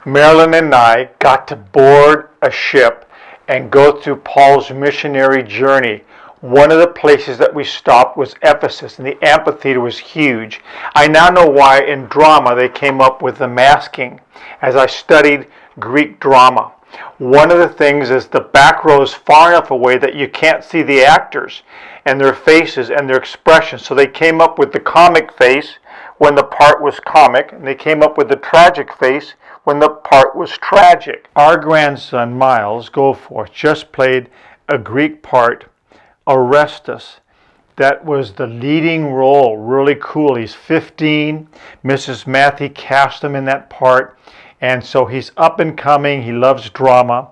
Marilyn and I got to board a ship and go through Paul's missionary journey. One of the places that we stopped was Ephesus, and the amphitheater was huge. I now know why in drama they came up with the masking as I studied Greek drama. One of the things is the back row is far enough away that you can't see the actors and their faces and their expressions. So they came up with the comic face when the part was comic, and they came up with the tragic face when the part was tragic. Our grandson, Miles Goforth, just played a Greek part, Orestes. That was the leading role, really cool. He's 15. Mrs. Matthew cast him in that part. And so he's up and coming. He loves drama.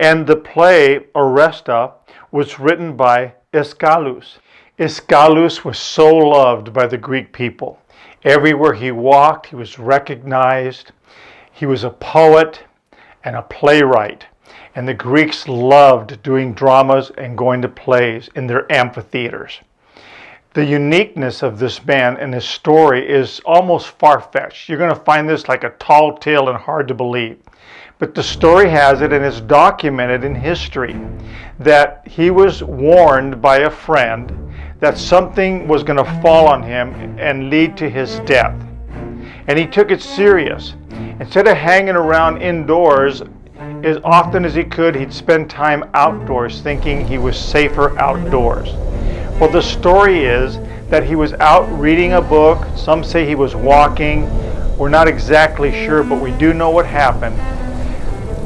And the play, Oresta, was written by Aeschylus. Aeschylus was so loved by the Greek people. Everywhere he walked, he was recognized. He was a poet and a playwright. And the Greeks loved doing dramas and going to plays in their amphitheaters. The uniqueness of this man and his story is almost far-fetched. You're going to find this like a tall tale and hard to believe. But the story has it, and it's documented in history, that he was warned by a friend that something was going to fall on him and lead to his death. And he took it serious. Instead of hanging around indoors, as often as he could, he'd spend time outdoors, thinking he was safer outdoors. Well, the story is that he was out reading a book. Some say he was walking. We're not exactly sure, but we do know what happened.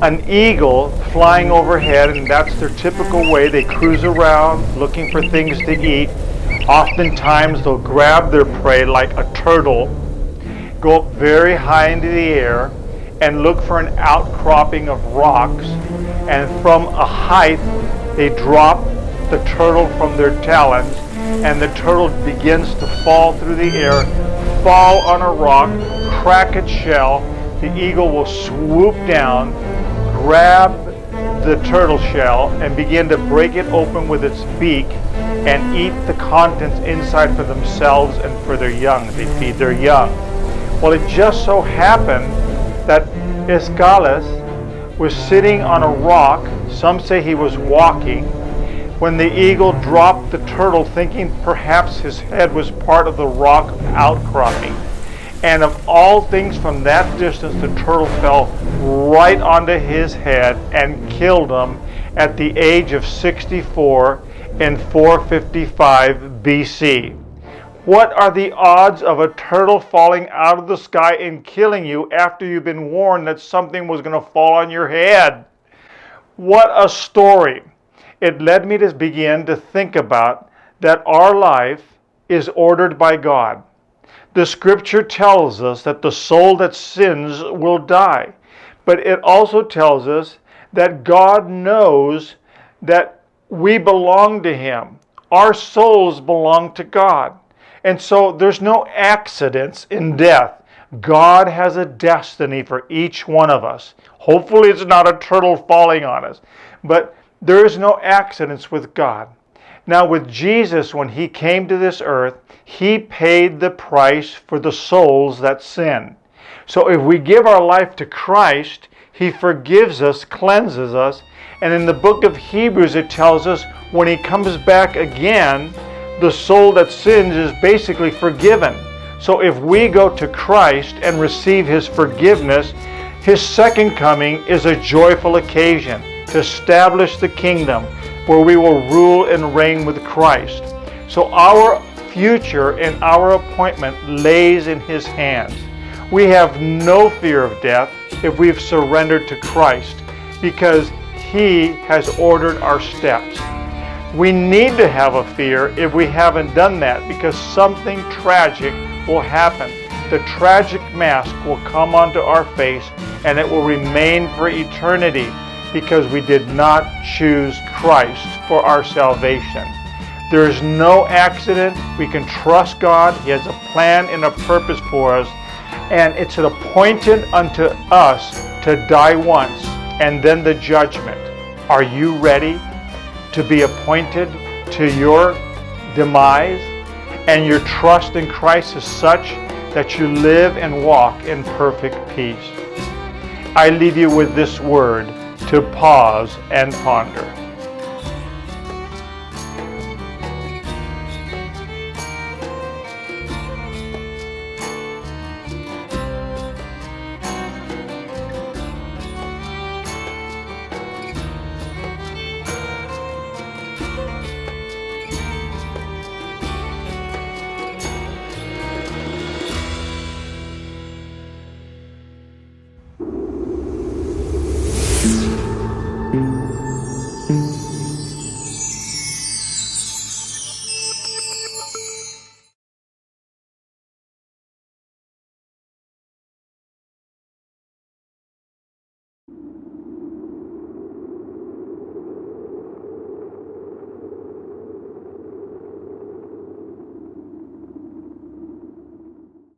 An eagle flying overhead, and that's their typical way. They cruise around looking for things to eat. Oftentimes they'll grab their prey like a turtle, go up very high into the air, and look for an outcropping of rocks, and from a height they drop the turtle from their talons, and the turtle begins to fall through the air, fall on a rock, crack its shell. The eagle will swoop down, grab the turtle shell, and begin to break it open with its beak and eat the contents inside for themselves and for their young. They feed their young. Well, it just so happened that Aeschylus was sitting on a rock. Some say he was walking when the eagle dropped the turtle, thinking perhaps his head was part of the rock outcropping. And of all things, from that distance, the turtle fell right onto his head and killed him at the age of 64 in 455 BC. What are the odds of a turtle falling out of the sky and killing you after you've been warned that something was going to fall on your head? What a story. It led me to begin to think about that our life is ordered by God. The scripture tells us that the soul that sins will die. But it also tells us that God knows that we belong to Him. Our souls belong to God. And so there's no accidents in death. God has a destiny for each one of us. Hopefully it's not a turtle falling on us. But there is no accidents with God. Now with Jesus, when He came to this earth, He paid the price for the souls that sin. So if we give our life to Christ, He forgives us, cleanses us. And in the book of Hebrews it tells us when He comes back again, the soul that sins is basically forgiven. So if we go to Christ and receive His forgiveness, His second coming is a joyful occasion to establish the kingdom where we will rule and reign with Christ. So our future and our appointment lays in His hands. We have no fear of death if we've surrendered to Christ, because He has ordered our steps. We need to have a fear if we haven't done that, because something tragic will happen. The tragic mask will come onto our face, and it will remain for eternity because we did not choose Christ for our salvation. There is no accident. We can trust God. He has a plan and a purpose for us, and it's appointed unto us to die once and then the judgment. Are you ready to be appointed to your demise? And your trust in Christ is such that you live and walk in perfect peace. I leave you with this word to pause and ponder.